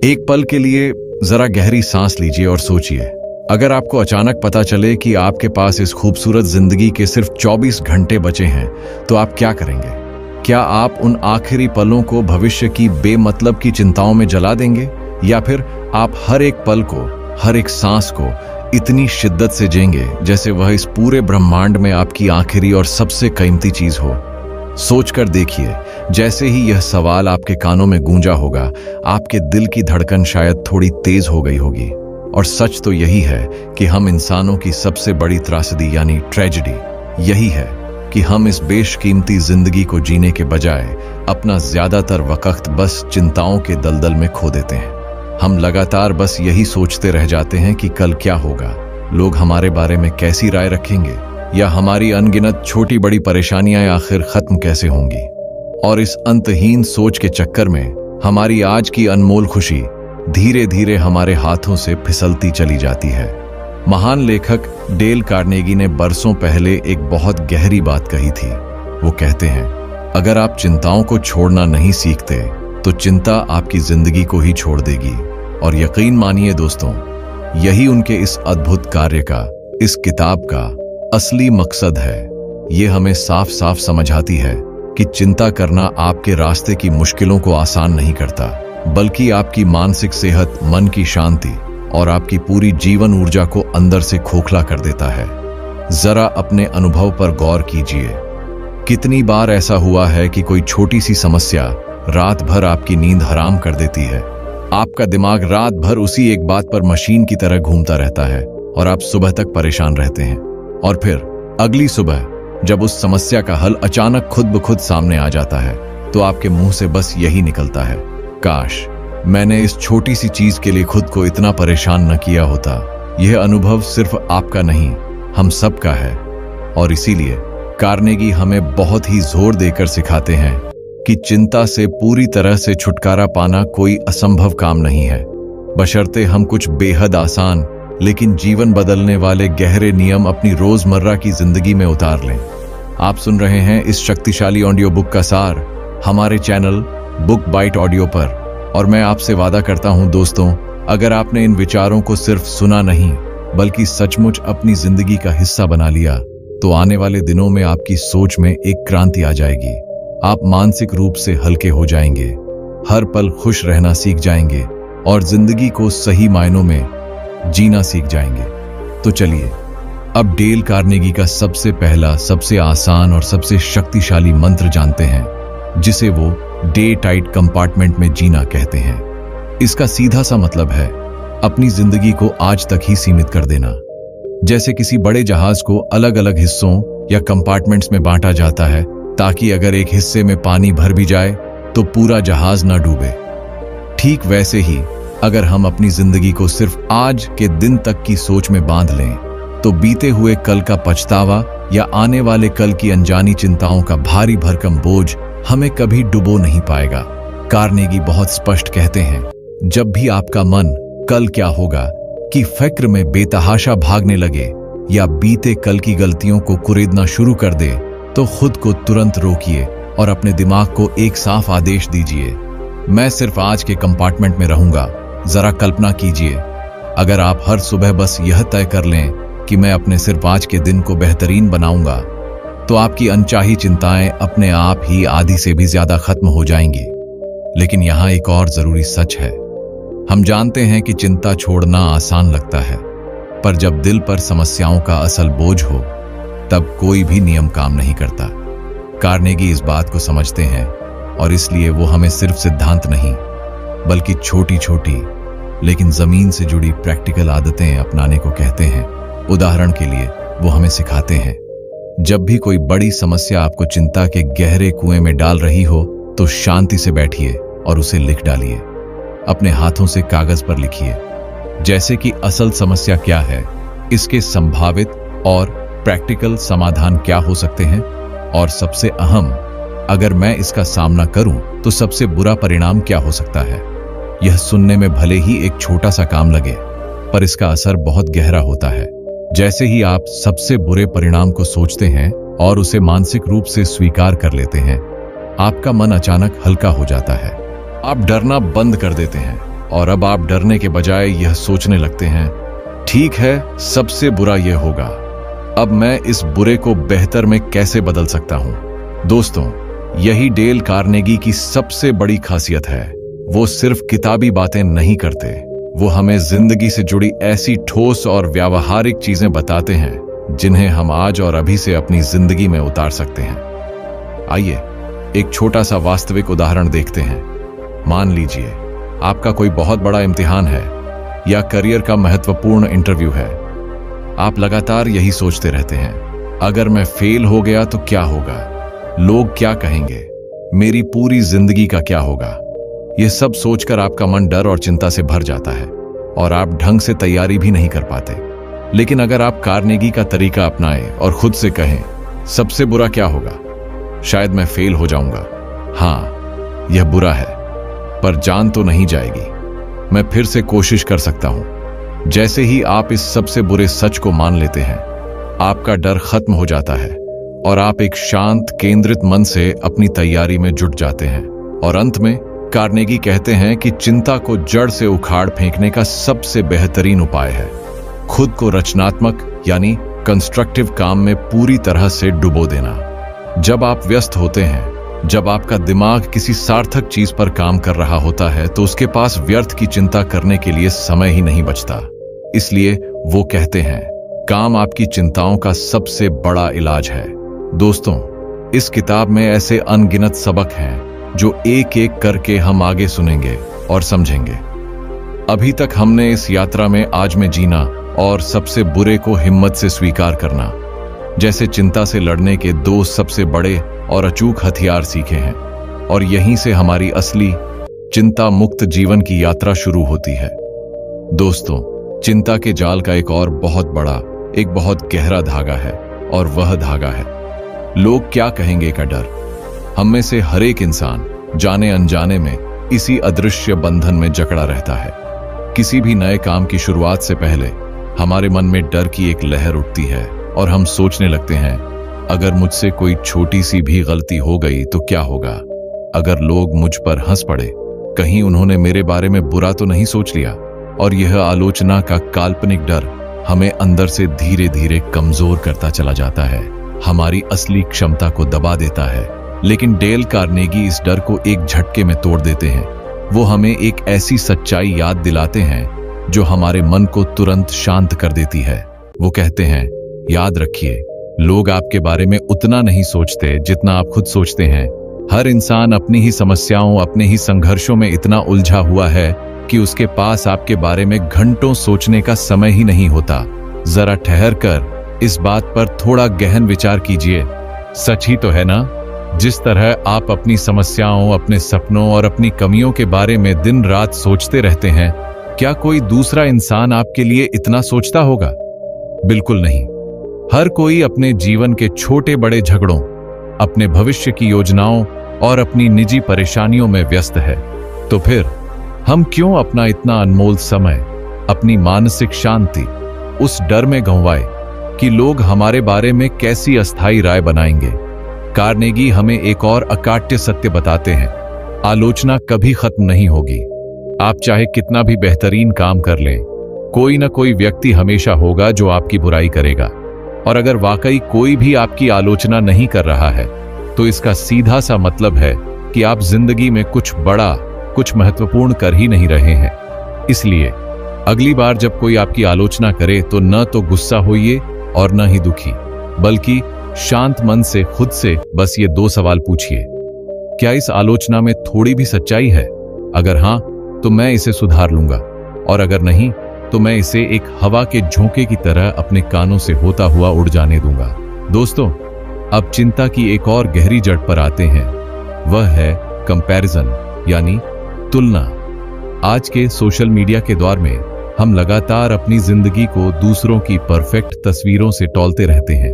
एक पल के लिए जरा गहरी सांस लीजिए और सोचिए, अगर आपको अचानक पता चले कि आपके पास इस खूबसूरत जिंदगी के सिर्फ 24 घंटे बचे हैं, तो आप क्या करेंगे? क्या आप उन आखिरी पलों को भविष्य की बेमतलब की चिंताओं में जला देंगे, या फिर आप हर एक पल को, हर एक सांस को इतनी शिद्दत से जिएंगे जैसे वह इस पूरे ब्रह्मांड में आपकी आखिरी और सबसे कीमती चीज हो? सोचकर देखिए, जैसे ही यह सवाल आपके कानों में गूंजा होगा, आपके दिल की धड़कन शायद थोड़ी तेज हो गई होगी। और सच तो यही है कि हम इंसानों की सबसे बड़ी त्रासदी यानी ट्रेजेडी यही है कि हम इस बेशकीमती जिंदगी को जीने के बजाय अपना ज्यादातर वक्त बस चिंताओं के दलदल में खो देते हैं। हम लगातार बस यही सोचते रह जाते हैं कि कल क्या होगा, लोग हमारे बारे में कैसी राय रखेंगे, या हमारी अनगिनत छोटी बड़ी परेशानियां आखिर खत्म कैसे होंगी। और इस अंतहीन सोच के चक्कर में हमारी आज की अनमोल खुशी धीरे धीरे हमारे हाथों से फिसलती चली जाती है। महान लेखक डेल कार्नेगी ने बरसों पहले एक बहुत गहरी बात कही थी। वो कहते हैं, अगर आप चिंताओं को छोड़ना नहीं सीखते तो चिंता आपकी जिंदगी को ही छोड़ देगी। और यकीन मानिए दोस्तों, यही उनके इस अद्भुत कार्य का, इस किताब का असली मकसद है। ये हमें साफ साफ समझाती है कि चिंता करना आपके रास्ते की मुश्किलों को आसान नहीं करता, बल्कि आपकी मानसिक सेहत, मन की शांति और आपकी पूरी जीवन ऊर्जा को अंदर से खोखला कर देता है। जरा अपने अनुभव पर गौर कीजिए। कितनी बार ऐसा हुआ है कि कोई छोटी सी समस्या रात भर आपकी नींद हराम कर देती है। आपका दिमाग रात भर उसी एक बात पर मशीन की तरह घूमता रहता है और आप सुबह तक परेशान रहते हैं। और फिर अगली सुबह जब उस समस्या का हल अचानक खुद ब खुद सामने आ जाता है, तो आपके मुंह से बस यही निकलता है, काश मैंने इस छोटी सी चीज के लिए खुद को इतना परेशान न किया होता। यह अनुभव सिर्फ आपका नहीं, हम सबका है। और इसीलिए कार्नेगी हमें बहुत ही जोर देकर सिखाते हैं कि चिंता से पूरी तरह से छुटकारा पाना कोई असंभव काम नहीं है, बशर्ते हम कुछ बेहद आसान लेकिन जीवन बदलने वाले गहरे नियम अपनी रोजमर्रा की जिंदगी में उतार लें। आप सुन रहे हैं इस शक्तिशाली ऑडियो बुक का सार हमारे चैनल बुक बाइट ऑडियो पर। और मैं आपसे वादा करता हूं दोस्तों, अगर आपने इन विचारों को सिर्फ सुना नहीं बल्कि सचमुच अपनी जिंदगी का हिस्सा बना लिया, तो आने वाले दिनों में आपकी सोच में एक क्रांति आ जाएगी। आप मानसिक रूप से हल्के हो जाएंगे, हर पल खुश रहना सीख जाएंगे और जिंदगी को सही मायनों में जीना सीख जाएंगे। तो चलिए अब डेल कार्नेगी का सबसे पहला, सबसे आसान और सबसे शक्तिशाली मंत्र जानते हैं, जिसे वो डे टाइट कंपार्टमेंट में जीना कहते हैं। इसका सीधा सा मतलब है अपनी जिंदगी को आज तक ही सीमित कर देना। जैसे किसी बड़े जहाज को अलग अलग हिस्सों या कंपार्टमेंट्स में बांटा जाता है, ताकि अगर एक हिस्से में पानी भर भी जाए तो पूरा जहाज ना डूबे। ठीक वैसे ही अगर हम अपनी जिंदगी को सिर्फ आज के दिन तक की सोच में बांध लें, तो बीते हुए कल का पछतावा या आने वाले कल की अनजानी चिंताओं का भारी भरकम बोझ हमें कभी डुबो नहीं पाएगा। कार्नेगी बहुत स्पष्ट कहते हैं, जब भी आपका मन कल क्या होगा कि फिक्र में बेतहाशा भागने लगे या बीते कल की गलतियों को कुरेदना शुरू कर दे, तो खुद को तुरंत रोकिए और अपने दिमाग को एक साफ आदेश दीजिए, मैं सिर्फ आज के कंपार्टमेंट में रहूंगा। जरा कल्पना कीजिए, अगर आप हर सुबह बस यह तय कर लें कि मैं अपने सिर्फ आज के दिन को बेहतरीन बनाऊंगा, तो आपकी अनचाही चिंताएं अपने आप ही आधी से भी ज्यादा खत्म हो जाएंगी। लेकिन यहां एक और जरूरी सच है। हम जानते हैं कि चिंता छोड़ना आसान लगता है, पर जब दिल पर समस्याओं का असल बोझ हो, तब कोई भी नियम काम नहीं करता। कार्नेगी इस बात को समझते हैं और इसलिए वो हमें सिर्फ सिद्धांत नहीं, बल्कि छोटी छोटी लेकिन जमीन से जुड़ी प्रैक्टिकल आदतें अपनाने को कहते हैं। उदाहरण के लिए वो हमें सिखाते हैं, जब भी कोई बड़ी समस्या आपको चिंता के गहरे कुएं में डाल रही हो, तो शांति से बैठिए और उसे लिख डालिए। अपने हाथों से कागज पर लिखिए, जैसे कि असल समस्या क्या है, इसके संभावित और प्रैक्टिकल समाधान क्या हो सकते हैं, और सबसे अहम, अगर मैं इसका सामना करूं तो सबसे बुरा परिणाम क्या हो सकता है। यह सुनने में भले ही एक छोटा सा काम लगे, पर इसका असर बहुत गहरा होता है। जैसे ही आप सबसे बुरे परिणाम को सोचते हैं और उसे मानसिक रूप से स्वीकार कर लेते हैं, आपका मन अचानक हल्का हो जाता है। आप डरना बंद कर देते हैं और अब आप डरने के बजाय यह सोचने लगते हैं, ठीक है, सबसे बुरा यह होगा, अब मैं इस बुरे को बेहतर में कैसे बदल सकता हूं। दोस्तों, यही डेल कार्नेगी की सबसे बड़ी खासियत है। वो सिर्फ किताबी बातें नहीं करते, वो हमें जिंदगी से जुड़ी ऐसी ठोस और व्यावहारिक चीजें बताते हैं जिन्हें हम आज और अभी से अपनी जिंदगी में उतार सकते हैं। आइए एक छोटा सा वास्तविक उदाहरण देखते हैं। मान लीजिए आपका कोई बहुत बड़ा इम्तिहान है या करियर का महत्वपूर्ण इंटरव्यू है। आप लगातार यही सोचते रहते हैं, अगर मैं फेल हो गया तो क्या होगा, लोग क्या कहेंगे, मेरी पूरी जिंदगी का क्या होगा। यह सब सोचकर आपका मन डर और चिंता से भर जाता है और आप ढंग से तैयारी भी नहीं कर पाते। लेकिन अगर आप कार्नेगी का तरीका अपनाएं और खुद से कहें, सबसे बुरा क्या होगा, शायद मैं फेल हो जाऊंगा, हाँ यह बुरा है पर जान तो नहीं जाएगी, मैं फिर से कोशिश कर सकता हूं। जैसे ही आप इस सबसे बुरे सच को मान लेते हैं, आपका डर खत्म हो जाता है और आप एक शांत केंद्रित मन से अपनी तैयारी में जुट जाते हैं। और अंत में कार्नेगी कहते हैं कि चिंता को जड़ से उखाड़ फेंकने का सबसे बेहतरीन उपाय है खुद को रचनात्मक यानी कंस्ट्रक्टिव काम में पूरी तरह से डुबो देना। जब आप व्यस्त होते हैं, जब आपका दिमाग किसी सार्थक चीज पर काम कर रहा होता है, तो उसके पास व्यर्थ की चिंता करने के लिए समय ही नहीं बचता। इसलिए वो कहते हैं, काम आपकी चिंताओं का सबसे बड़ा इलाज है। दोस्तों, इस किताब में ऐसे अनगिनत सबक हैं जो एक एक करके हम आगे सुनेंगे और समझेंगे। अभी तक हमने इस यात्रा में आज में जीना और सबसे बुरे को हिम्मत से स्वीकार करना जैसे चिंता से लड़ने के दो सबसे बड़े और अचूक हथियार सीखे हैं। और यहीं से हमारी असली चिंता मुक्त जीवन की यात्रा शुरू होती है। दोस्तों, चिंता के जाल का एक और बहुत बड़ा, एक बहुत गहरा धागा है और वह धागा है लोग क्या कहेंगे का डर। हम में से हर एक इंसान जाने अनजाने में इसी अदृश्य बंधन में जकड़ा रहता है। किसी भी नए काम की शुरुआत से पहले हमारे मन में डर की एक लहर उठती है और हम सोचने लगते हैं, अगर मुझसे कोई छोटी सी भी गलती हो गई तो क्या होगा, अगर लोग मुझ पर हंस पड़े, कहीं उन्होंने मेरे बारे में बुरा तो नहीं सोच लिया। और यह आलोचना का काल्पनिक डर हमें अंदर से धीरे धीरे कमजोर करता चला जाता है, हमारी असली क्षमता को दबा देता है। लेकिन डेल कार्नेगी इस डर को एक झटके में तोड़ देते हैं। वो हमें एक ऐसी सच्चाई याद दिलाते हैं जो हमारे मन को तुरंत शांत कर देती है। वो कहते हैं, याद रखिए, लोग आपके बारे में उतना नहीं सोचते जितना आप खुद सोचते हैं। हर इंसान अपनी ही समस्याओं, अपने ही संघर्षों में इतना उलझा हुआ है कि उसके पास आपके बारे में घंटों सोचने का समय ही नहीं होता। जरा ठहर कर इस बात पर थोड़ा गहन विचार कीजिए। सच ही तो है ना, जिस तरह आप अपनी समस्याओं, अपने सपनों और अपनी कमियों के बारे में दिन रात सोचते रहते हैं, क्या कोई दूसरा इंसान आपके लिए इतना सोचता होगा? बिल्कुल नहीं। हर कोई अपने जीवन के छोटे बड़े झगड़ों, अपने भविष्य की योजनाओं और अपनी निजी परेशानियों में व्यस्त है। तो फिर हम क्यों अपना इतना अनमोल समय, अपनी मानसिक शांति उस डर में गंवाए कि लोग हमारे बारे में कैसी अस्थायी राय बनाएंगे? कार्नेगी हमें एक और अकाट्य सत्य बताते हैं, आलोचना कभी खत्म नहीं होगी। आप चाहे कितना भी बेहतरीन काम कर लें, कोई ना कोई व्यक्ति हमेशा होगा जो आपकी बुराई करेगा। और अगर वाकई कोई भी आपकी आलोचना नहीं कर रहा है, तो इसका सीधा सा मतलब है कि आप जिंदगी में कुछ बड़ा, कुछ महत्वपूर्ण कर ही नहीं रहे हैं। इसलिए अगली बार जब कोई आपकी आलोचना करे तो न तो गुस्सा होइए और न ही दुखी, बल्कि शांत मन से खुद से बस ये दो सवाल पूछिए, क्या इस आलोचना में थोड़ी भी सच्चाई है? अगर हां, तो मैं इसे सुधार लूंगा, और अगर नहीं तो मैं इसे एक हवा के झोंके की तरह अपने कानों से होता हुआ उड़ जाने दूंगा। दोस्तों, अब चिंता की एक और गहरी जड़ पर आते हैं, वह है कंपैरिजन यानी तुलना। आज के सोशल मीडिया के दौर में हम लगातार अपनी जिंदगी को दूसरों की परफेक्ट तस्वीरों से तौलते रहते हैं।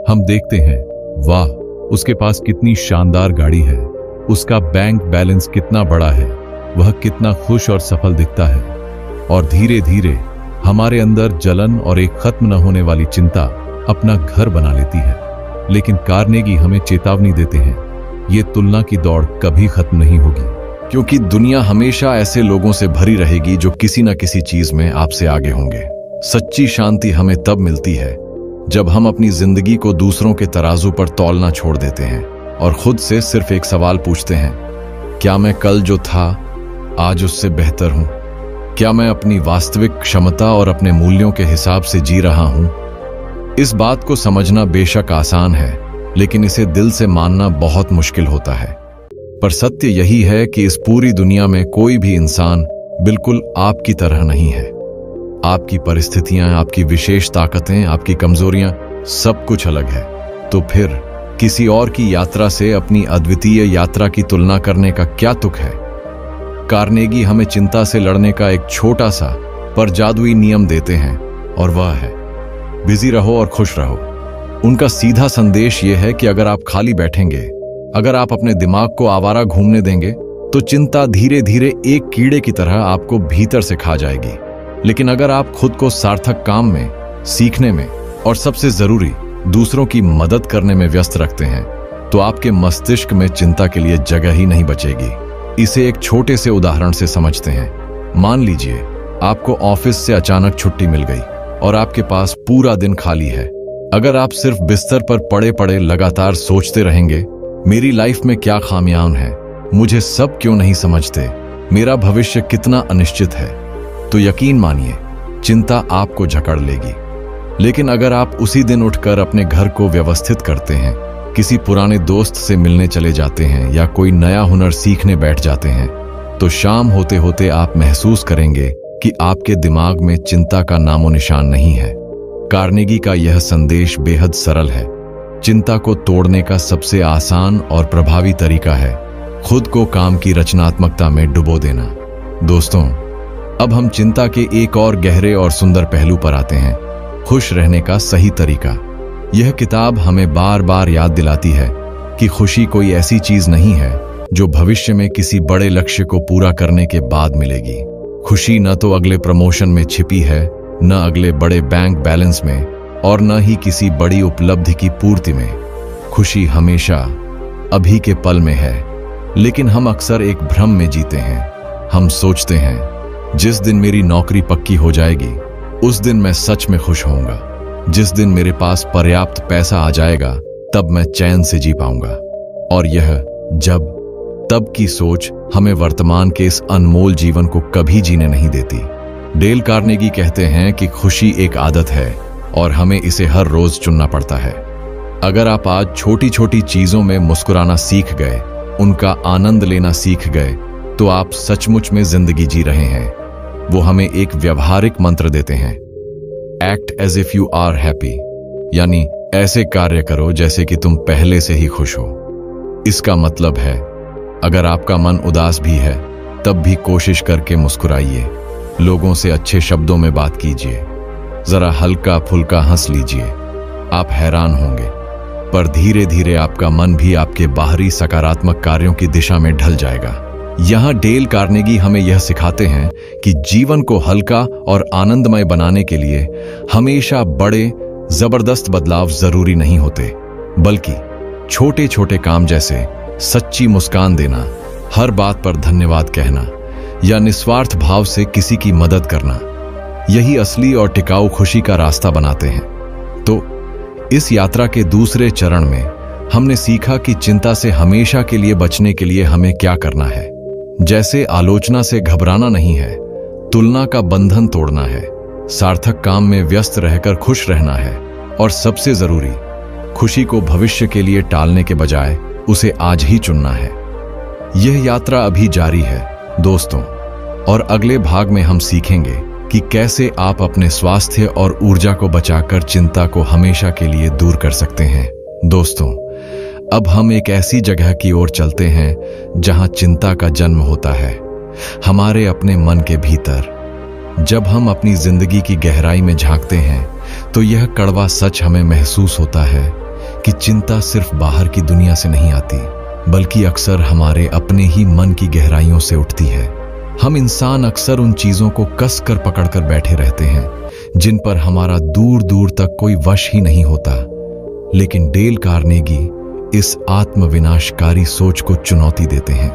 हम देखते हैं, वाह, उसके पास कितनी शानदार गाड़ी है, उसका बैंक बैलेंस कितना बड़ा है, वह कितना खुश और सफल दिखता है। और धीरे धीरे हमारे अंदर जलन और एक खत्म न होने वाली चिंता अपना घर बना लेती है। लेकिन कार्नेगी हमें चेतावनी देते हैं, ये तुलना की दौड़ कभी खत्म नहीं होगी। क्योंकि दुनिया हमेशा ऐसे लोगों से भरी रहेगी जो किसी न किसी चीज में आपसे आगे होंगे। सच्ची शांति हमें तब मिलती है जब हम अपनी जिंदगी को दूसरों के तराजू पर तौलना छोड़ देते हैं और खुद से सिर्फ एक सवाल पूछते हैं, क्या मैं कल जो था आज उससे बेहतर हूं? क्या मैं अपनी वास्तविक क्षमता और अपने मूल्यों के हिसाब से जी रहा हूं? इस बात को समझना बेशक आसान है, लेकिन इसे दिल से मानना बहुत मुश्किल होता है। पर सत्य यही है कि इस पूरी दुनिया में कोई भी इंसान बिल्कुल आपकी तरह नहीं है। आपकी परिस्थितियां, आपकी विशेष ताकतें, आपकी कमजोरियां, सब कुछ अलग है। तो फिर किसी और की यात्रा से अपनी अद्वितीय यात्रा की तुलना करने का क्या तुक है? कार्नेगी हमें चिंता से लड़ने का एक छोटा सा पर जादुई नियम देते हैं, और वह है बिजी रहो और खुश रहो। उनका सीधा संदेश यह है कि अगर आप खाली बैठेंगे, अगर आप अपने दिमाग को आवारा घूमने देंगे, तो चिंता धीरे धीरे एक कीड़े की तरह आपको भीतर से खा जाएगी। लेकिन अगर आप खुद को सार्थक काम में, सीखने में और सबसे जरूरी दूसरों की मदद करने में व्यस्त रखते हैं, तो आपके मस्तिष्क में चिंता के लिए जगह ही नहीं बचेगी। इसे एक छोटे से उदाहरण से समझते हैं। मान लीजिए आपको ऑफिस से अचानक छुट्टी मिल गई और आपके पास पूरा दिन खाली है। अगर आप सिर्फ बिस्तर पर पड़े पड़े लगातार सोचते रहेंगे, मेरी लाइफ में क्या खामियां हैं, मुझे सब क्यों नहीं समझते, मेरा भविष्य कितना अनिश्चित है, तो यकीन मानिए चिंता आपको जकड़ लेगी। लेकिन अगर आप उसी दिन उठकर अपने घर को व्यवस्थित करते हैं, किसी पुराने दोस्त से मिलने चले जाते हैं या कोई नया हुनर सीखने बैठ जाते हैं, तो शाम होते होते आप महसूस करेंगे कि आपके दिमाग में चिंता का नामो निशान नहीं है। कार्नेगी का यह संदेश बेहद सरल है। चिंता को तोड़ने का सबसे आसान और प्रभावी तरीका है खुद को काम की रचनात्मकता में डुबो देना। दोस्तों, अब हम चिंता के एक और गहरे और सुंदर पहलू पर आते हैं, खुश रहने का सही तरीका। यह किताब हमें बार बार याद दिलाती है कि खुशी कोई ऐसी चीज नहीं है जो भविष्य में किसी बड़े लक्ष्य को पूरा करने के बाद मिलेगी। खुशी न तो अगले प्रमोशन में छिपी है, न अगले बड़े बैंक बैलेंस में, और न ही किसी बड़ी उपलब्धि की पूर्ति में। खुशी हमेशा अभी के पल में है। लेकिन हम अक्सर एक भ्रम में जीते हैं। हम सोचते हैं जिस दिन मेरी नौकरी पक्की हो जाएगी उस दिन मैं सच में खुश होऊंगा, जिस दिन मेरे पास पर्याप्त पैसा आ जाएगा तब मैं चैन से जी पाऊंगा। और यह जब तब की सोच हमें वर्तमान के इस अनमोल जीवन को कभी जीने नहीं देती। डेल कार्नेगी कहते हैं कि खुशी एक आदत है और हमें इसे हर रोज चुनना पड़ता है। अगर आप आज छोटी छोटी चीजों में मुस्कुराना सीख गए, उनका आनंद लेना सीख गए, तो आप सचमुच में जिंदगी जी रहे हैं। वो हमें एक व्यवहारिक मंत्र देते हैं, act as if you are happy, यानी ऐसे कार्य करो जैसे कि तुम पहले से ही खुश हो। इसका मतलब है अगर आपका मन उदास भी है तब भी कोशिश करके मुस्कुराइए, लोगों से अच्छे शब्दों में बात कीजिए, जरा हल्का फुल्का हंस लीजिए। आप हैरान होंगे, पर धीरे धीरे आपका मन भी आपके बाहरी सकारात्मक कार्यों की दिशा में ढल जाएगा। यहां डेल कार्नेगी हमें यह सिखाते हैं कि जीवन को हल्का और आनंदमय बनाने के लिए हमेशा बड़े जबरदस्त बदलाव जरूरी नहीं होते, बल्कि छोटे छोटे काम जैसे सच्ची मुस्कान देना, हर बात पर धन्यवाद कहना या निस्वार्थ भाव से किसी की मदद करना, यही असली और टिकाऊ खुशी का रास्ता बनाते हैं। तो इस यात्रा के दूसरे चरण में हमने सीखा कि चिंता से हमेशा के लिए बचने के लिए हमें क्या करना है। जैसे आलोचना से घबराना नहीं है, तुलना का बंधन तोड़ना है, सार्थक काम में व्यस्त रहकर खुश रहना है, और सबसे जरूरी खुशी को भविष्य के लिए टालने के बजाय उसे आज ही चुनना है। यह यात्रा अभी जारी है दोस्तों, और अगले भाग में हम सीखेंगे कि कैसे आप अपने स्वास्थ्य और ऊर्जा को बचाकर चिंता को हमेशा के लिए दूर कर सकते हैं। दोस्तों, अब हम एक ऐसी जगह की ओर चलते हैं जहां चिंता का जन्म होता है, हमारे अपने मन के भीतर। जब हम अपनी जिंदगी की गहराई में झांकते हैं तो यह कड़वा सच हमें महसूस होता है कि चिंता सिर्फ बाहर की दुनिया से नहीं आती, बल्कि अक्सर हमारे अपने ही मन की गहराइयों से उठती है। हम इंसान अक्सर उन चीजों को कस कर पकड़ कर बैठे रहते हैं जिन पर हमारा दूर दूर तक कोई वश ही नहीं होता। लेकिन डेल कार्नेगी इस आत्मविनाशकारी सोच को चुनौती देते हैं।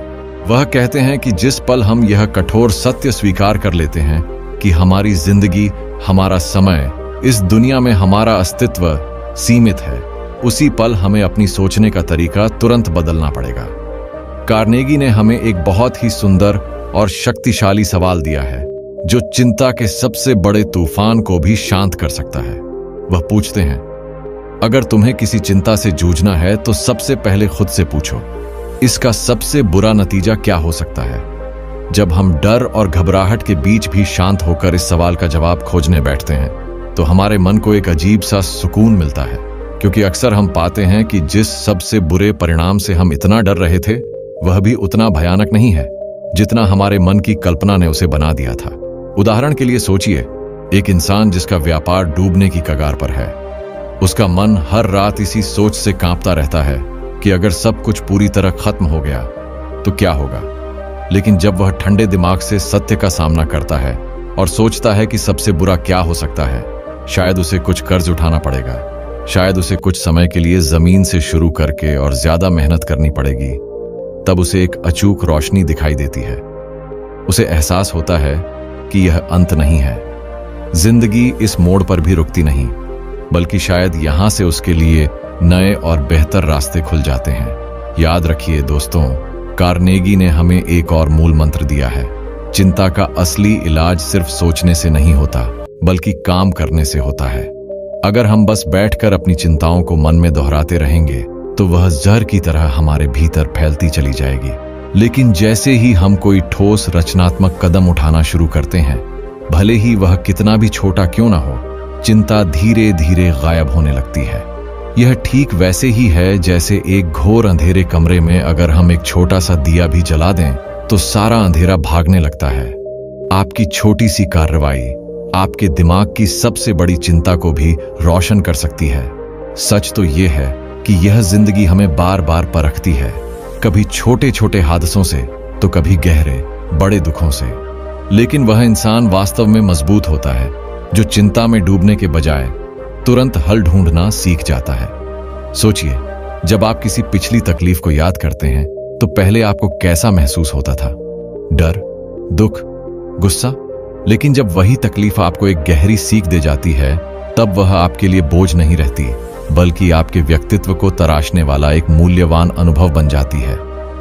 वह कहते हैं कि जिस पल हम यह कठोर सत्य स्वीकार कर लेते हैं कि हमारी जिंदगी, हमारा समय, इस दुनिया में हमारा अस्तित्व सीमित है, उसी पल हमें अपनी सोचने का तरीका तुरंत बदलना पड़ेगा। कार्नेगी ने हमें एक बहुत ही सुंदर और शक्तिशाली सवाल दिया है जो चिंता के सबसे बड़े तूफान को भी शांत कर सकता है। वह पूछते हैं, अगर तुम्हें किसी चिंता से जूझना है तो सबसे पहले खुद से पूछो, इसका सबसे बुरा नतीजा क्या हो सकता है? जब हम डर और घबराहट के बीच भी शांत होकर इस सवाल का जवाब खोजने बैठते हैं तो हमारे मन को एक अजीब सा सुकून मिलता है, क्योंकि अक्सर हम पाते हैं कि जिस सबसे बुरे परिणाम से हम इतना डर रहे थे वह भी उतना भयानक नहीं है जितना हमारे मन की कल्पना ने उसे बना दिया था। उदाहरण के लिए सोचिए, एक इंसान जिसका व्यापार डूबने की कगार पर है। उसका मन हर रात इसी सोच से कांपता रहता है कि अगर सब कुछ पूरी तरह खत्म हो गया तो क्या होगा। लेकिन जब वह ठंडे दिमाग से सत्य का सामना करता है और सोचता है कि सबसे बुरा क्या हो सकता है, शायद उसे कुछ कर्ज उठाना पड़ेगा, शायद उसे कुछ समय के लिए जमीन से शुरू करके और ज्यादा मेहनत करनी पड़ेगी, तब उसे एक अचूक रोशनी दिखाई देती है। उसे एहसास होता है कि यह अंत नहीं है, जिंदगी इस मोड़ पर भी रुकती नहीं, बल्कि शायद यहां से उसके लिए नए और बेहतर रास्ते खुल जाते हैं। याद रखिए दोस्तों, कार्नेगी ने हमें एक और मूल मंत्र दिया है, चिंता का असली इलाज सिर्फ सोचने से नहीं होता बल्कि काम करने से होता है। अगर हम बस बैठकर अपनी चिंताओं को मन में दोहराते रहेंगे तो वह जहर की तरह हमारे भीतर फैलती चली जाएगी। लेकिन जैसे ही हम कोई ठोस रचनात्मक कदम उठाना शुरू करते हैं, भले ही वह कितना भी छोटा क्यों ना हो, चिंता धीरे धीरे गायब होने लगती है। यह ठीक वैसे ही है जैसे एक घोर अंधेरे कमरे में अगर हम एक छोटा सा दिया भी जला दें तो सारा अंधेरा भागने लगता है। आपकी छोटी सी कार्रवाई आपके दिमाग की सबसे बड़ी चिंता को भी रोशन कर सकती है। सच तो यह है कि यह जिंदगी हमें बार बार परखती है, कभी छोटे छोटे हादसों से तो कभी गहरे बड़े दुखों से। लेकिन वह इंसान वास्तव में मजबूत होता है जो चिंता में डूबने के बजाय तुरंत हल ढूंढना सीख जाता है। सोचिए, जब आप किसी पिछली तकलीफ को याद करते हैं तो पहले आपको कैसा महसूस होता था? डर, दुख, गुस्सा? लेकिन जब वही तकलीफ आपको एक गहरी सीख दे जाती है, तब वह आपके लिए बोझ नहीं रहती बल्कि आपके व्यक्तित्व को तराशने वाला एक मूल्यवान अनुभव बन जाती है।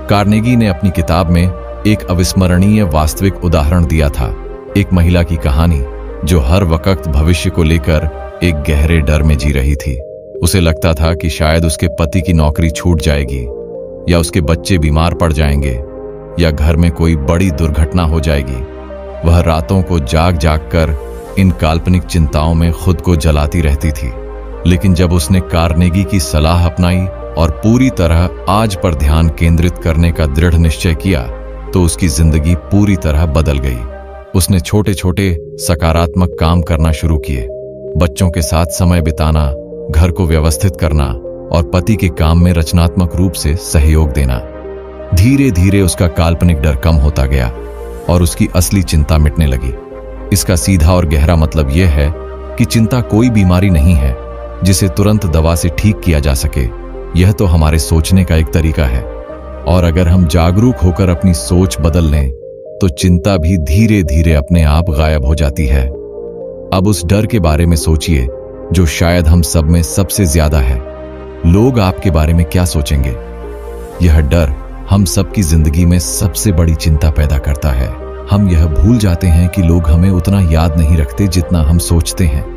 कार्नेगी ने अपनी किताब में एक अविस्मरणीय वास्तविक उदाहरण दिया था, एक महिला की कहानी जो हर वक्त भविष्य को लेकर एक गहरे डर में जी रही थी। उसे लगता था कि शायद उसके पति की नौकरी छूट जाएगी, या उसके बच्चे बीमार पड़ जाएंगे, या घर में कोई बड़ी दुर्घटना हो जाएगी। वह रातों को जाग जाग कर इन काल्पनिक चिंताओं में खुद को जलाती रहती थी। लेकिन जब उसने कार्नेगी की सलाह अपनाई और पूरी तरह आज पर ध्यान केंद्रित करने का दृढ़ निश्चय किया तो उसकी जिंदगी पूरी तरह बदल गई। उसने छोटे छोटे सकारात्मक काम करना शुरू किए, बच्चों के साथ समय बिताना, घर को व्यवस्थित करना और पति के काम में रचनात्मक रूप से सहयोग देना। धीरे धीरे उसका काल्पनिक डर कम होता गया और उसकी असली चिंता मिटने लगी। इसका सीधा और गहरा मतलब यह है कि चिंता कोई बीमारी नहीं है जिसे तुरंत दवा से ठीक किया जा सके। यह तो हमारे सोचने का एक तरीका है, और अगर हम जागरूक होकर अपनी सोच बदल लें तो चिंता भी धीरे धीरे अपने आप गायब हो जाती है। अब उस डर के बारे में सोचिए जो शायद हम सब में सबसे ज्यादा है। लोग आपके बारे में क्या सोचेंगे? यह डर हम सबकी जिंदगी में सबसे बड़ी चिंता पैदा करता है। हम यह भूल जाते हैं कि लोग हमें उतना याद नहीं रखते जितना हम सोचते हैं।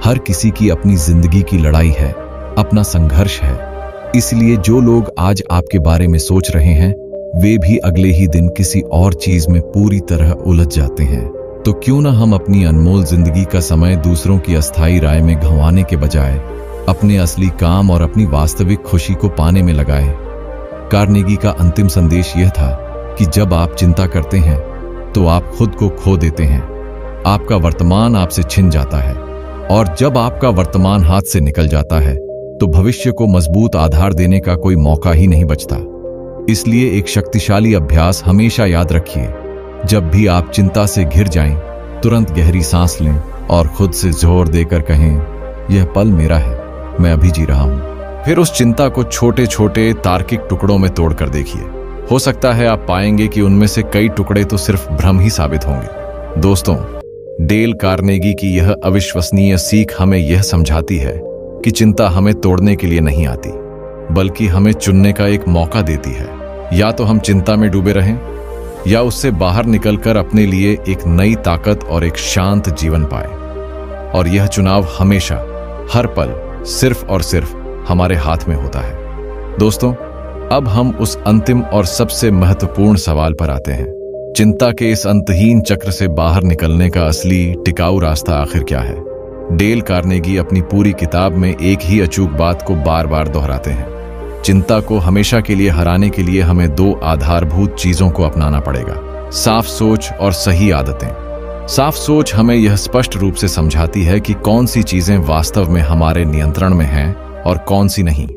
हर किसी की अपनी जिंदगी की लड़ाई है, अपना संघर्ष है। इसलिए जो लोग आज आपके बारे में सोच रहे हैं वे भी अगले ही दिन किसी और चीज में पूरी तरह उलझ जाते हैं। तो क्यों ना हम अपनी अनमोल जिंदगी का समय दूसरों की अस्थायी राय में गंवाने के बजाय अपने असली काम और अपनी वास्तविक खुशी को पाने में लगाएं। कार्नेगी का अंतिम संदेश यह था कि जब आप चिंता करते हैं तो आप खुद को खो देते हैं। आपका वर्तमान आपसे छिन जाता है, और जब आपका वर्तमान हाथ से निकल जाता है तो भविष्य को मजबूत आधार देने का कोई मौका ही नहीं बचता। इसलिए एक शक्तिशाली अभ्यास हमेशा याद रखिए, जब भी आप चिंता से घिर जाएं, तुरंत गहरी सांस लें और खुद से जोर देकर कहें, यह पल मेरा है, मैं अभी जी रहा हूं। फिर उस चिंता को छोटे छोटे तार्किक टुकड़ों में तोड़कर देखिए। हो सकता है आप पाएंगे कि उनमें से कई टुकड़े तो सिर्फ भ्रम ही साबित होंगे। दोस्तों, डेल कार्नेगी की यह अविश्वसनीय सीख हमें यह समझाती है कि चिंता हमें तोड़ने के लिए नहीं आती, बल्कि हमें चुनने का एक मौका देती है। या तो हम चिंता में डूबे रहें या उससे बाहर निकलकर अपने लिए एक नई ताकत और एक शांत जीवन पाएं। और यह चुनाव हमेशा, हर पल सिर्फ और सिर्फ हमारे हाथ में होता है। दोस्तों, अब हम उस अंतिम और सबसे महत्वपूर्ण सवाल पर आते हैं। चिंता के इस अंतहीन चक्र से बाहर निकलने का असली टिकाऊ रास्ता आखिर क्या है? डेल कार्नेगी अपनी पूरी किताब में एक ही अचूक बात को बार बार दोहराते हैं। चिंता को हमेशा के लिए हराने के लिए हमें दो आधारभूत चीजों को अपनाना पड़ेगा: साफ सोच और सही आदतें। साफ सोच हमें यह स्पष्ट रूप से समझाती है कि कौन सी चीजें वास्तव में हमारे नियंत्रण में हैं और कौन सी नहीं।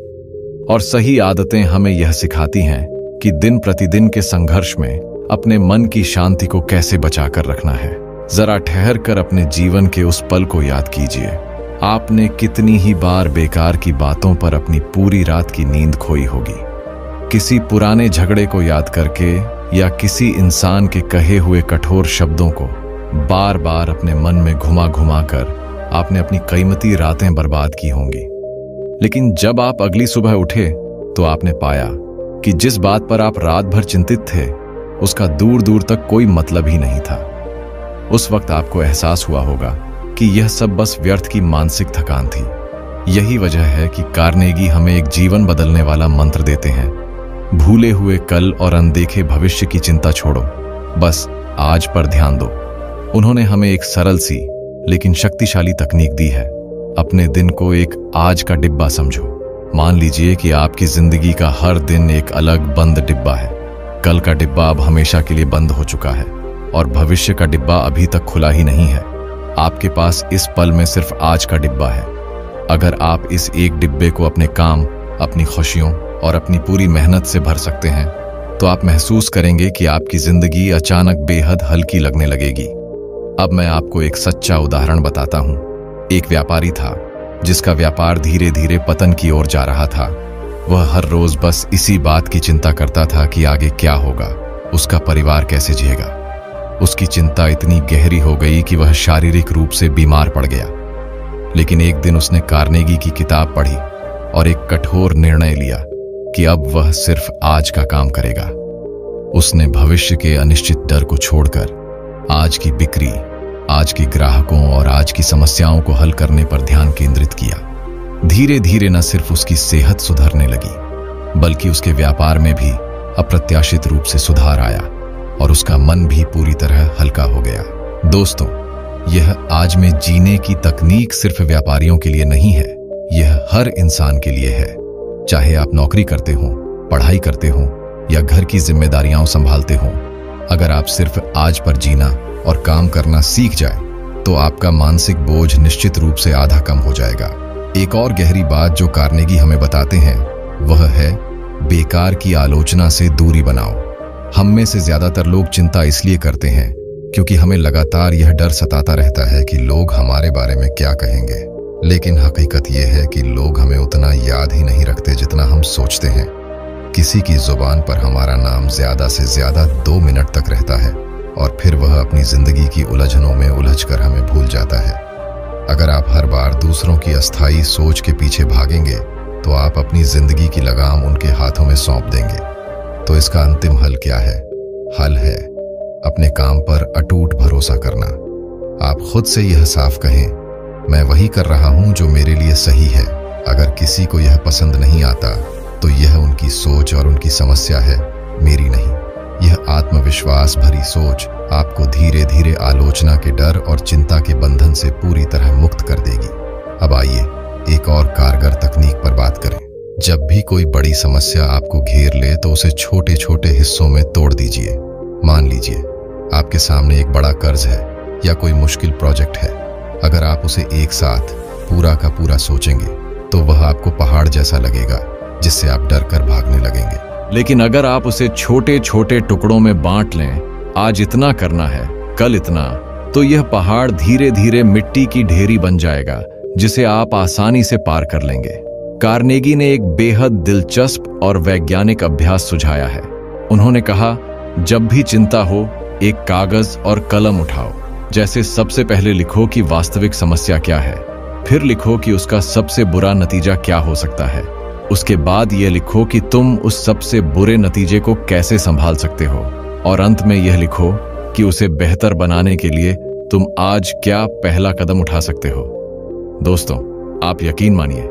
और सही आदतें हमें यह सिखाती हैं कि दिन प्रतिदिन के संघर्ष में अपने मन की शांति को कैसे बचाकर रखना है। जरा ठहर कर अपने जीवन के उस पल को याद कीजिए। आपने कितनी ही बार बेकार की बातों पर अपनी पूरी रात की नींद खोई होगी। किसी पुराने झगड़े को याद करके या किसी इंसान के कहे हुए कठोर शब्दों को बार बार अपने मन में घुमा घुमा कर आपने अपनी कीमती रातें बर्बाद की होंगी। लेकिन जब आप अगली सुबह उठे तो आपने पाया कि जिस बात पर आप रात भर चिंतित थे उसका दूर दूर तक कोई मतलब ही नहीं था। उस वक्त आपको एहसास हुआ होगा कि यह सब बस व्यर्थ की मानसिक थकान थी। यही वजह है कि कार्नेगी हमें एक जीवन बदलने वाला मंत्र देते हैं: भूले हुए कल और अनदेखे भविष्य की चिंता छोड़ो, बस आज पर ध्यान दो। उन्होंने हमें एक सरल सी लेकिन शक्तिशाली तकनीक दी है। अपने दिन को एक आज का डिब्बा समझो। मान लीजिए कि आपकी जिंदगी का हर दिन एक अलग बंद डिब्बा है। कल का डिब्बा अब हमेशा के लिए बंद हो चुका है और भविष्य का डिब्बा अभी तक खुला ही नहीं है। आपके पास इस पल में सिर्फ आज का डिब्बा है। अगर आप इस एक डिब्बे को अपने काम, अपनी खुशियों और अपनी पूरी मेहनत से भर सकते हैं तो आप महसूस करेंगे कि आपकी जिंदगी अचानक बेहद हल्की लगने लगेगी। अब मैं आपको एक सच्चा उदाहरण बताता हूं। एक व्यापारी था जिसका व्यापार धीरे धीरे पतन की ओर जा रहा था। वह हर रोज बस इसी बात की चिंता करता था कि आगे क्या होगा, उसका परिवार कैसे जिएगा। उसकी चिंता इतनी गहरी हो गई कि वह शारीरिक रूप से बीमार पड़ गया। लेकिन एक दिन उसने कार्नेगी की किताब पढ़ी और एक कठोर निर्णय लिया कि अब वह सिर्फ आज का काम करेगा। उसने भविष्य के अनिश्चित डर को छोड़कर आज की बिक्री, आज के ग्राहकों और आज की समस्याओं को हल करने पर ध्यान केंद्रित किया। धीरे धीरे न सिर्फ उसकी सेहत सुधरने लगी बल्कि उसके व्यापार में भी अप्रत्याशित रूप से सुधार आया और उसका मन भी पूरी तरह हल्का हो गया। दोस्तों, यह आज में जीने की तकनीक सिर्फ व्यापारियों के लिए नहीं है, यह हर इंसान के लिए है। चाहे आप नौकरी करते हो, पढ़ाई करते हो या घर की जिम्मेदारियां संभालते हो, अगर आप सिर्फ आज पर जीना और काम करना सीख जाए तो आपका मानसिक बोझ निश्चित रूप से आधा कम हो जाएगा। एक और गहरी बात जो कार्नेगी हमें बताते हैं वह है बेकार की आलोचना से दूरी बनाओ। हम में से ज्यादातर लोग चिंता इसलिए करते हैं क्योंकि हमें लगातार यह डर सताता रहता है कि लोग हमारे बारे में क्या कहेंगे। लेकिन हकीकत यह है कि लोग हमें उतना याद ही नहीं रखते जितना हम सोचते हैं। किसी की जुबान पर हमारा नाम ज्यादा से ज्यादा 2 मिनट तक रहता है और फिर वह अपनी जिंदगी की उलझनों में उलझकर हमें भूल जाता है। अगर आप हर बार दूसरों की अस्थायी सोच के पीछे भागेंगे तो आप अपनी जिंदगी की लगाम उनके हाथों में सौंप देंगे। तो इसका अंतिम हल क्या है? हल है अपने काम पर अटूट भरोसा करना। आप खुद से यह साफ कहें, मैं वही कर रहा हूं जो मेरे लिए सही है। अगर किसी को यह पसंद नहीं आता तो यह उनकी सोच और उनकी समस्या है, मेरी नहीं। यह आत्मविश्वास भरी सोच आपको धीरे धीरे आलोचना के डर और चिंता के बंधन से पूरी तरह मुक्त कर देगी। अब आइए एक और कारगर तकनीक पर बात करें। जब भी कोई बड़ी समस्या आपको घेर ले तो उसे छोटे छोटे हिस्सों में तोड़ दीजिए। मान लीजिए आपके सामने एक बड़ा कर्ज है या कोई मुश्किल प्रोजेक्ट है। अगर आप उसे एक साथ पूरा का पूरा सोचेंगे तो वह आपको पहाड़ जैसा लगेगा जिससे आप डर कर भागने लगेंगे। लेकिन अगर आप उसे छोटे छोटे टुकड़ों में बांट लें, आज इतना करना है, कल इतना, तो यह पहाड़ धीरे धीरे मिट्टी की ढेरी बन जाएगा जिसे आप आसानी से पार कर लेंगे। कार्नेगी ने एक बेहद दिलचस्प और वैज्ञानिक अभ्यास सुझाया है। उन्होंने कहा, जब भी चिंता हो एक कागज और कलम उठाओ। जैसे सबसे पहले लिखो कि वास्तविक समस्या क्या है, फिर लिखो कि उसका सबसे बुरा नतीजा क्या हो सकता है। उसके बाद यह लिखो कि तुम उस सबसे बुरे नतीजे को कैसे संभाल सकते हो, और अंत में यह लिखो कि उसे बेहतर बनाने के लिए तुम आज क्या पहला कदम उठा सकते हो। दोस्तों, आप यकीन मानिए,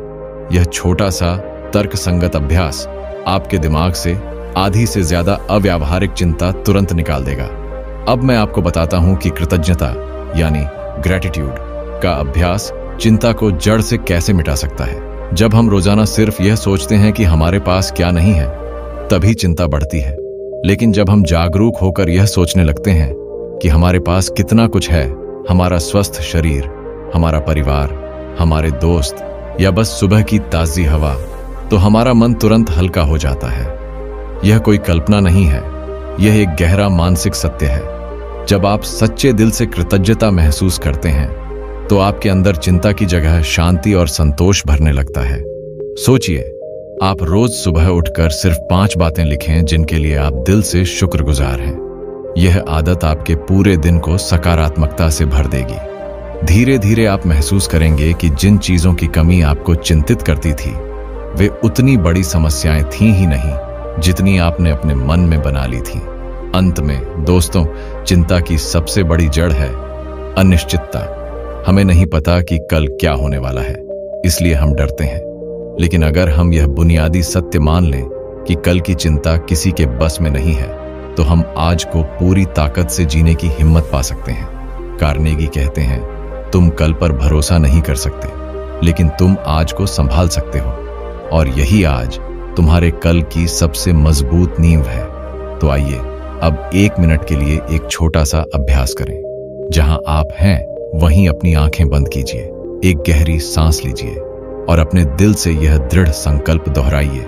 यह छोटा सा तर्कसंगत अभ्यास आपके दिमाग से आधी से ज्यादा अव्यावहारिक चिंता तुरंत निकाल देगा। अब मैं आपको बताता हूं कि कृतज्ञता यानी ग्रेटिट्यूड का अभ्यास चिंता को जड़ से कैसे मिटा सकता है। जब हम रोजाना सिर्फ यह सोचते हैं कि हमारे पास क्या नहीं है, तभी चिंता बढ़ती है। लेकिन जब हम जागरूक होकर यह सोचने लगते हैं कि हमारे पास कितना कुछ है, हमारा स्वस्थ शरीर, हमारा परिवार, हमारे दोस्त या बस सुबह की ताजी हवा, तो हमारा मन तुरंत हल्का हो जाता है। यह कोई कल्पना नहीं है, यह एक गहरा मानसिक सत्य है। जब आप सच्चे दिल से कृतज्ञता महसूस करते हैं, तो आपके अंदर चिंता की जगह शांति और संतोष भरने लगता है। सोचिए, आप रोज सुबह उठकर सिर्फ 5 बातें लिखें जिनके लिए आप दिल से शुक्रगुजार हैं। यह आदत आपके पूरे दिन को सकारात्मकता से भर देगी। धीरे धीरे आप महसूस करेंगे कि जिन चीजों की कमी आपको चिंतित करती थी, वे उतनी बड़ी समस्याएं थीं ही नहीं जितनी आपने अपने मन में बना ली थी। अंत में दोस्तों, चिंता की सबसे बड़ी जड़ है अनिश्चितता। हमें नहीं पता कि कल क्या होने वाला है, इसलिए हम डरते हैं। लेकिन अगर हम यह बुनियादी सत्य मान लें कि कल की चिंता किसी के बस में नहीं है, तो हम आज को पूरी ताकत से जीने की हिम्मत पा सकते हैं। कार्नेगी कहते हैं, तुम कल पर भरोसा नहीं कर सकते, लेकिन तुम आज को संभाल सकते हो, और यही आज तुम्हारे कल की सबसे मजबूत नींव है। तो आइए अब 1 मिनट के लिए एक छोटा सा अभ्यास करें। जहां आप हैं वहीं अपनी आंखें बंद कीजिए, एक गहरी सांस लीजिए और अपने दिल से यह दृढ़ संकल्प दोहराइए,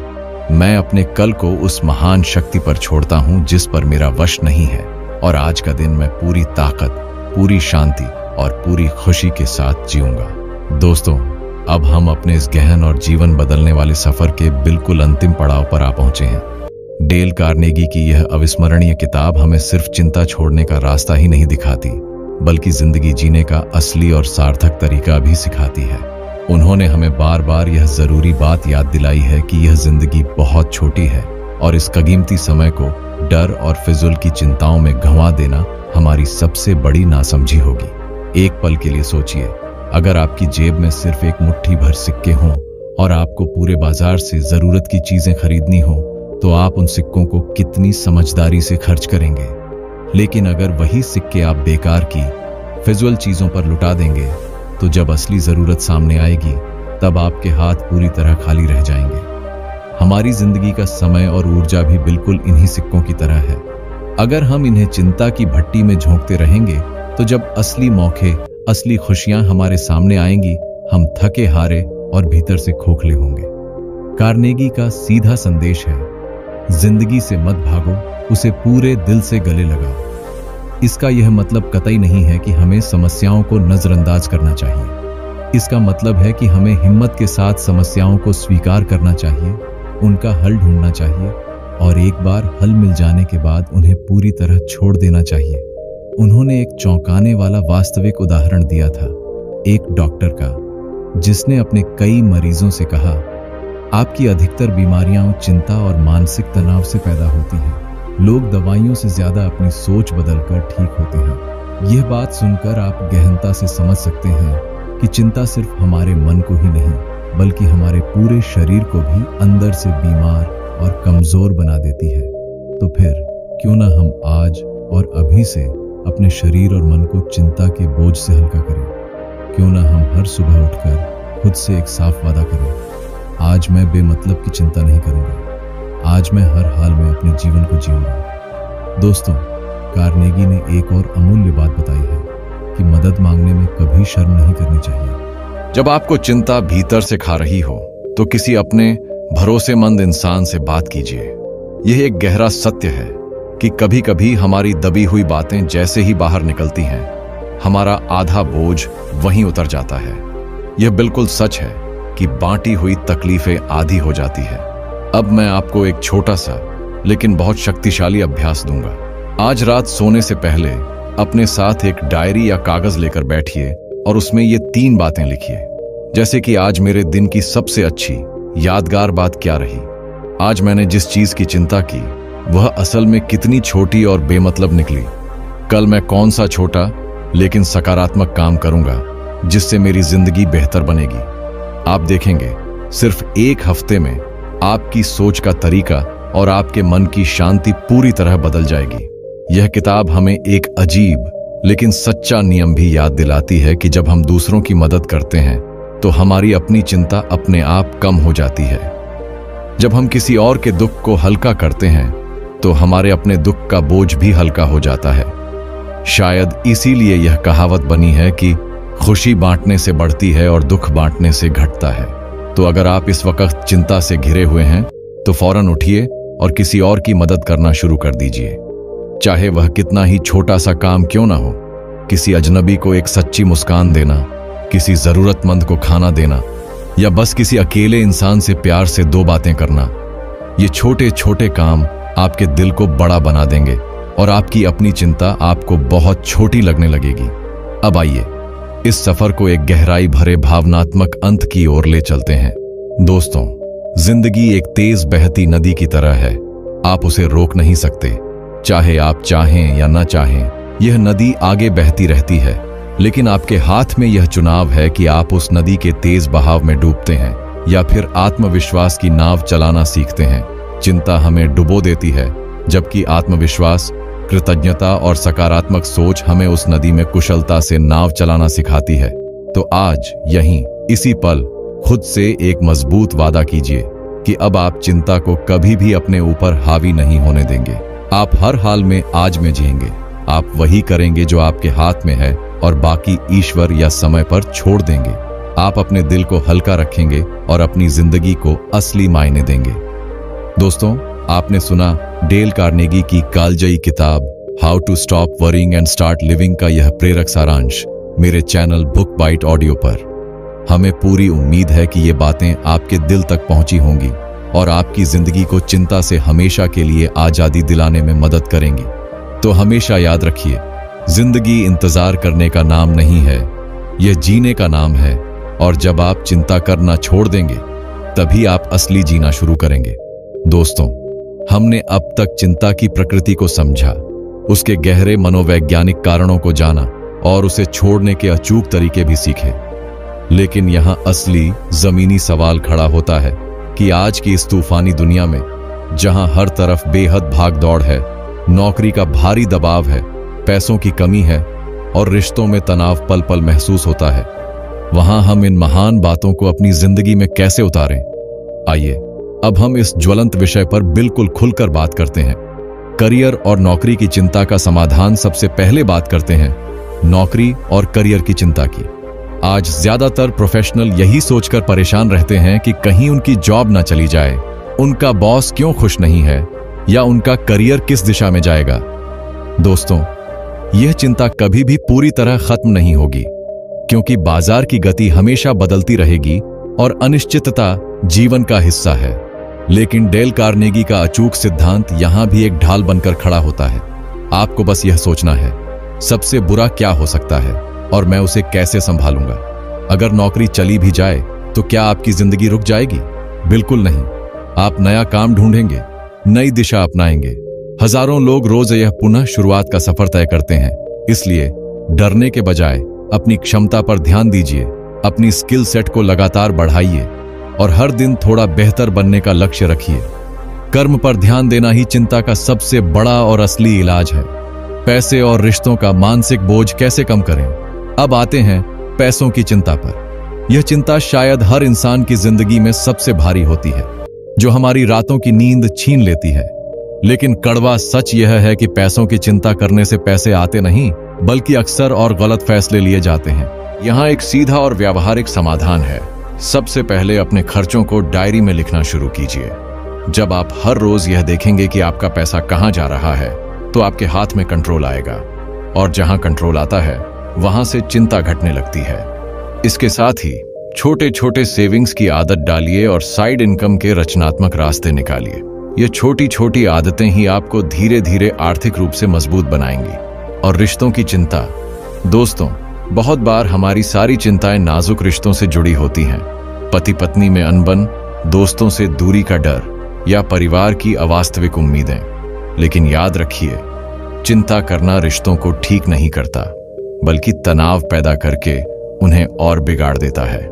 मैं अपने कल को उस महान शक्ति पर छोड़ता हूं जिस पर मेरा वश नहीं है, और आज का दिन मैं पूरी ताकत, पूरी शांति और पूरी खुशी के साथ जीऊंगा। दोस्तों, अब हम अपने इस गहन और जीवन बदलने वाले सफर के बिल्कुल अंतिम पड़ाव पर आ पहुंचे हैं। डेल कार्नेगी की यह अविस्मरणीय किताब हमें सिर्फ चिंता छोड़ने का रास्ता ही नहीं दिखाती, बल्कि जिंदगी जीने का असली और सार्थक तरीका भी सिखाती है। उन्होंने हमें बार बार यह जरूरी बात याद दिलाई है कि यह जिंदगी बहुत छोटी है, और इस कीमती समय को डर और फिजूल की चिंताओं में गंवा देना हमारी सबसे बड़ी नासमझी होगी। एक पल के लिए सोचिए, अगर आपकी जेब में सिर्फ एक मुट्ठी भर सिक्के हों और आपको पूरे बाजार से जरूरत की चीजें खरीदनी हो, तो आप उन सिक्कों को कितनी समझदारी से खर्च करेंगे। लेकिन अगर वही सिक्के आप बेकार की फिजूल चीजों पर लुटा देंगे, तो जब असली जरूरत सामने आएगी, तब आपके हाथ पूरी तरह खाली रह जाएंगे। हमारी जिंदगी का समय और ऊर्जा भी बिल्कुल इन्हीं सिक्कों की तरह है। अगर हम इन्हें चिंता की भट्टी में झोंकते रहेंगे, तो जब असली मौके, असली खुशियां हमारे सामने आएंगी, हम थके हारे और भीतर से खोखले होंगे। कार्नेगी का सीधा संदेश है, जिंदगी से मत भागो, उसे पूरे दिल से गले लगाओ। इसका यह मतलब कतई नहीं है कि हमें समस्याओं को नजरअंदाज करना चाहिए। इसका मतलब है कि हमें हिम्मत के साथ समस्याओं को स्वीकार करना चाहिए, उनका हल ढूंढना चाहिए, और एक बार हल मिल जाने के बाद उन्हें पूरी तरह छोड़ देना चाहिए। उन्होंने एक चौंकाने वाला वास्तविक उदाहरण दिया था, एक डॉक्टर का, जिसने अपने कई मरीजों से कहा, आपकी अधिकतर बीमारियां चिंता और मानसिक तनाव से पैदा होती हैं। लोग दवाइयों से ज्यादा अपनी सोच बदलकर ठीक होते हैं। यह बात सुनकर आप गहनता से समझ सकते हैं कि चिंता सिर्फ हमारे मन को ही नहीं, बल्कि हमारे पूरे शरीर को भी अंदर से बीमार और कमजोर बना देती है। तो फिर क्यों ना हम आज और अभी से अपने शरीर और मन को चिंता के बोझ से हल्का करें। क्यों ना हम हर सुबह उठकर खुद से एक साफ वादा करें, आज मैं बेमतलब की चिंता नहीं करूंगा, आज मैं हर हाल में अपने जीवन को जीऊंगा। दोस्तों, कार्नेगी ने एक और अमूल्य बात बताई है कि मदद मांगने में कभी शर्म नहीं करनी चाहिए। जब आपको चिंता भीतर से खा रही हो, तो किसी अपने भरोसेमंद इंसान से बात कीजिए। यह एक गहरा सत्य है कि कभी कभी हमारी दबी हुई बातें जैसे ही बाहर निकलती हैं, हमारा आधा बोझ वहीं उतर जाता है। यह बिल्कुल सच है कि बांटी हुई तकलीफें आधी हो जाती है। अब मैं आपको एक छोटा सा लेकिन बहुत शक्तिशाली अभ्यास दूंगा। आज रात सोने से पहले अपने साथ एक डायरी या कागज लेकर बैठिए और उसमें ये 3 बातें लिखिए, जैसे कि आज मेरे दिन की सबसे अच्छी यादगार बात क्या रही, आज मैंने जिस चीज की चिंता की वह असल में कितनी छोटी और बेमतलब निकली, कल मैं कौन सा छोटा लेकिन सकारात्मक काम करूंगा जिससे मेरी जिंदगी बेहतर बनेगी। आप देखेंगे सिर्फ 1 हफ्ते में आपकी सोच का तरीका और आपके मन की शांति पूरी तरह बदल जाएगी। यह किताब हमें एक अजीब लेकिन सच्चा नियम भी याद दिलाती है कि जब हम दूसरों की मदद करते हैं तो हमारी अपनी चिंता अपने आप कम हो जाती है। जब हम किसी और के दुख को हल्का करते हैं तो हमारे अपने दुख का बोझ भी हल्का हो जाता है। शायद इसीलिए यह कहावत बनी है कि खुशी बांटने से बढ़ती है और दुख बांटने से घटता है। तो अगर आप इस वक्त चिंता से घिरे हुए हैं तो फौरन उठिए और किसी और की मदद करना शुरू कर दीजिए, चाहे वह कितना ही छोटा सा काम क्यों ना हो। किसी अजनबी को एक सच्ची मुस्कान देना, किसी जरूरतमंद को खाना देना या बस किसी अकेले इंसान से प्यार से 2 बातें करना, ये छोटे छोटे काम आपके दिल को बड़ा बना देंगे और आपकी अपनी चिंता आपको बहुत छोटी लगने लगेगी। अब आइए इस सफर को एक गहराई भरे भावनात्मक अंत की ओर ले चलते हैं। दोस्तों, जिंदगी एक तेज बहती नदी की तरह है। आप उसे रोक नहीं सकते, चाहे आप चाहें या ना चाहें। यह नदी आगे बहती रहती है, लेकिन आपके हाथ में यह चुनाव है कि आप उस नदी के तेज बहाव में डूबते हैं या फिर आत्मविश्वास की नाव चलाना सीखते हैं। चिंता हमें डुबो देती है, जबकि आत्मविश्वास, कृतज्ञता और सकारात्मक सोच हमें उस नदी में कुशलता से नाव चलाना सिखाती है। तो आज यहीं इसी पल खुद से एक मजबूत वादा कीजिए कि अब आप चिंता को कभी भी अपने ऊपर हावी नहीं होने देंगे। आप हर हाल में आज में जिएंगे। आप वही करेंगे जो आपके हाथ में है और बाकी ईश्वर या समय पर छोड़ देंगे। आप अपने दिल को हल्का रखेंगे और अपनी जिंदगी को असली मायने देंगे। दोस्तों, आपने सुना डेल कार्नेगी की कालजयी किताब how to stop worrying and start living का यह प्रेरक सारांश मेरे चैनल बुक बाइट ऑडियो पर। हमें पूरी उम्मीद है कि ये बातें आपके दिल तक पहुंची होंगी और आपकी जिंदगी को चिंता से हमेशा के लिए आजादी दिलाने में मदद करेंगी। तो हमेशा याद रखिए, जिंदगी इंतजार करने का नाम नहीं है, यह जीने का नाम है। और जब आप चिंता करना छोड़ देंगे तभी आप असली जीना शुरू करेंगे। दोस्तों, हमने अब तक चिंता की प्रकृति को समझा, उसके गहरे मनोवैज्ञानिक कारणों को जाना और उसे छोड़ने के अचूक तरीके भी सीखे। लेकिन यहां असली जमीनी सवाल खड़ा होता है कि आज की इस तूफानी दुनिया में, जहां हर तरफ बेहद भाग दौड़ है, नौकरी का भारी दबाव है, पैसों की कमी है और रिश्तों में तनाव पल पल महसूस होता है, वहां हम इन महान बातों को अपनी जिंदगी में कैसे उतारें? आइए अब हम इस ज्वलंत विषय पर बिल्कुल खुलकर बात करते हैं। करियर और नौकरी की चिंता का समाधान। सबसे पहले बात करते हैं नौकरी और करियर की चिंता की। आज ज्यादातर प्रोफेशनल यही सोचकर परेशान रहते हैं कि कहीं उनकी जॉब ना चली जाए, उनका बॉस क्यों खुश नहीं है या उनका करियर किस दिशा में जाएगा। दोस्तों, यह चिंता कभी भी पूरी तरह खत्म नहीं होगी, क्योंकि बाजार की गति हमेशा बदलती रहेगी और अनिश्चितता जीवन का हिस्सा है। लेकिन डेल कार्नेगी का अचूक सिद्धांत यहां भी एक ढाल बनकर खड़ा होता है। आपको बस यह सोचना है, सबसे बुरा क्या हो सकता है और मैं उसे कैसे संभालूंगा। अगर नौकरी चली भी जाए तो क्या आपकी जिंदगी रुक जाएगी? बिल्कुल नहीं। आप नया काम ढूंढेंगे, नई दिशा अपनाएंगे। हजारों लोग रोज यह पुनः शुरुआत का सफर तय करते हैं। इसलिए डरने के बजाय अपनी क्षमता पर ध्यान दीजिए, अपनी स्किल सेट को लगातार बढ़ाइए और हर दिन थोड़ा बेहतर बनने का लक्ष्य रखिए। कर्म पर ध्यान देना ही चिंता का सबसे बड़ा और असली इलाज है। पैसे और रिश्तों का मानसिक बोझ कैसे कम करें? अब आते हैं पैसों की चिंता पर। यह चिंता शायद हर इंसान की जिंदगी में सबसे भारी होती है, जो हमारी रातों की नींद छीन लेती है। लेकिन कड़वा सच यह है कि पैसों की चिंता करने से पैसे आते नहीं, बल्कि अक्सर और गलत फैसले लिए जाते हैं। यहाँ एक सीधा और व्यावहारिक समाधान है। सबसे पहले अपने खर्चों को डायरी में लिखना शुरू कीजिए। जब आप हर रोज यह देखेंगे कि आपका पैसा कहां जा रहा है, तो आपके हाथ में कंट्रोल आएगा, और जहां कंट्रोल आता है वहां से चिंता घटने लगती है। इसके साथ ही छोटे छोटे सेविंग्स की आदत डालिए और साइड इनकम के रचनात्मक रास्ते निकालिए। ये छोटी छोटी आदतें ही आपको धीरे धीरे आर्थिक रूप से मजबूत बनाएंगी। और रिश्तों की चिंता। दोस्तों, बहुत बार हमारी सारी चिंताएं नाजुक रिश्तों से जुड़ी होती हैं। पति पत्नी में अनबन, दोस्तों से दूरी का डर या परिवार की अवास्तविक उम्मीदें। लेकिन याद रखिए, चिंता करना रिश्तों को ठीक नहीं करता, बल्कि तनाव पैदा करके उन्हें और बिगाड़ देता है।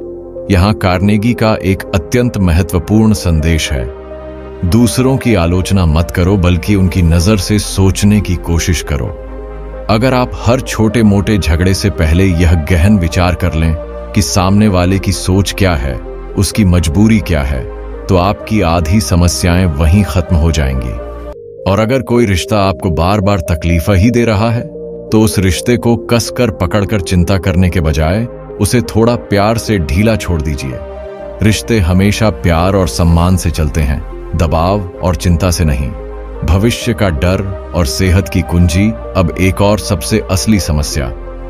यहां कार्नेगी का एक अत्यंत महत्वपूर्ण संदेश है। दूसरों की आलोचना मत करो, बल्कि उनकी नजर से सोचने की कोशिश करो। अगर आप हर छोटे मोटे झगड़े से पहले यह गहन विचार कर लें कि सामने वाले की सोच क्या है, उसकी मजबूरी क्या है, तो आपकी आधी समस्याएं वहीं खत्म हो जाएंगी। और अगर कोई रिश्ता आपको बार बार तकलीफ ही दे रहा है, तो उस रिश्ते को कसकर पकड़कर चिंता करने के बजाय उसे थोड़ा प्यार से ढीला छोड़ दीजिए। रिश्ते हमेशा प्यार और सम्मान से चलते हैं, दबाव और चिंता से नहीं। भविष्य का डर और सेहत की कुंजी। अब एक और सबसे असली समस्या,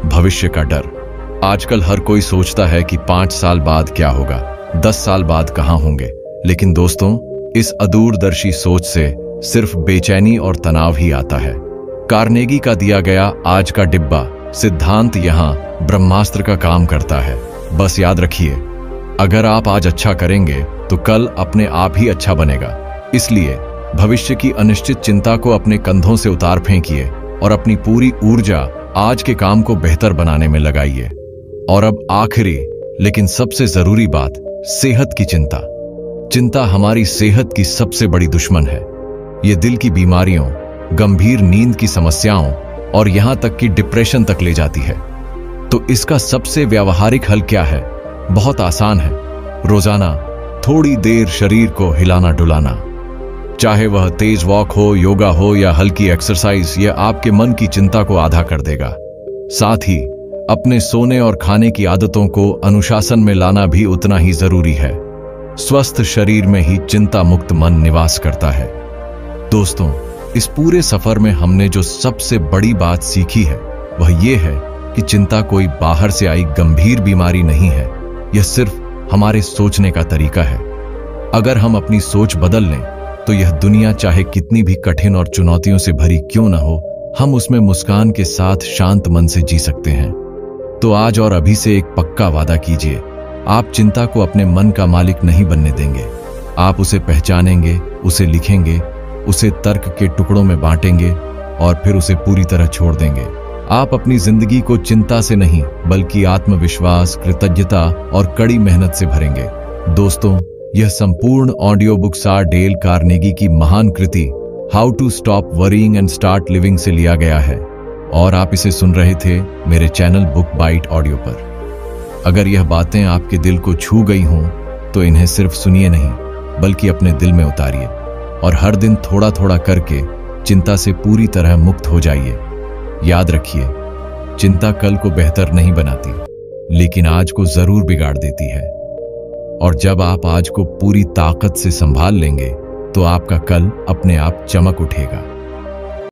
भविष्य का डर। आजकल हर कोई सोचता है कि 5 साल बाद क्या होगा, 10 साल बाद कहां होंगे। लेकिन दोस्तों, इस अदूरदर्शी सोच से सिर्फ बेचैनी और तनाव ही आता है। कार्नेगी का दिया गया आज का डिब्बा सिद्धांत यहां ब्रह्मास्त्र का काम करता है। बस याद रखिए, अगर आप आज अच्छा करेंगे तो कल अपने आप ही अच्छा बनेगा। इसलिए भविष्य की अनिश्चित चिंता को अपने कंधों से उतार फेंकिए और अपनी पूरी ऊर्जा आज के काम को बेहतर बनाने में लगाइए। और अब आखिरी लेकिन सबसे जरूरी बात, सेहत की चिंता। चिंता हमारी सेहत की सबसे बड़ी दुश्मन है। ये दिल की बीमारियों, गंभीर नींद की समस्याओं और यहां तक कि डिप्रेशन तक ले जाती है। तो इसका सबसे व्यावहारिक हल क्या है? बहुत आसान है। रोजाना थोड़ी देर शरीर को हिलाना डुलाना, चाहे वह तेज वॉक हो, योगा हो या हल्की एक्सरसाइज, यह आपके मन की चिंता को आधा कर देगा। साथ ही अपने सोने और खाने की आदतों को अनुशासन में लाना भी उतना ही जरूरी है। स्वस्थ शरीर में ही चिंता मुक्त मन निवास करता है। दोस्तों, इस पूरे सफर में हमने जो सबसे बड़ी बात सीखी है वह यह है कि चिंता कोई बाहर से आई गंभीर बीमारी नहीं है। यह सिर्फ हमारे सोचने का तरीका है। अगर हम अपनी सोच बदल लें तो यह दुनिया चाहे कितनी भी कठिन और चुनौतियों से भरी क्यों न हो, हम उसमें मुस्कान के साथ शांत मन से जी सकते हैं। तो आज और अभी से एक पक्का वादा कीजिए, आप चिंता को अपने मन का मालिक नहीं बनने देंगे। आप उसे पहचानेंगे, उसे लिखेंगे, उसे तर्क के टुकड़ों में बांटेंगे और फिर उसे पूरी तरह छोड़ देंगे। आप अपनी जिंदगी को चिंता से नहीं, बल्कि आत्मविश्वास, कृतज्ञता और कड़ी मेहनत से भरेंगे। दोस्तों, यह संपूर्ण ऑडियो बुक सार डेल कार्नेगी की महान कृति how to stop worrying and start living से लिया गया है और आप इसे सुन रहे थे मेरे चैनल बुक बाइट ऑडियो पर। अगर यह बातें आपके दिल को छू गई हों तो इन्हें सिर्फ सुनिए नहीं, बल्कि अपने दिल में उतारिए और हर दिन थोड़ा थोड़ा करके चिंता से पूरी तरह मुक्त हो जाइए। याद रखिए, चिंता कल को बेहतर नहीं बनाती, लेकिन आज को जरूर बिगाड़ देती है। और जब आप आज को पूरी ताकत से संभाल लेंगे तो आपका कल अपने आप चमक उठेगा।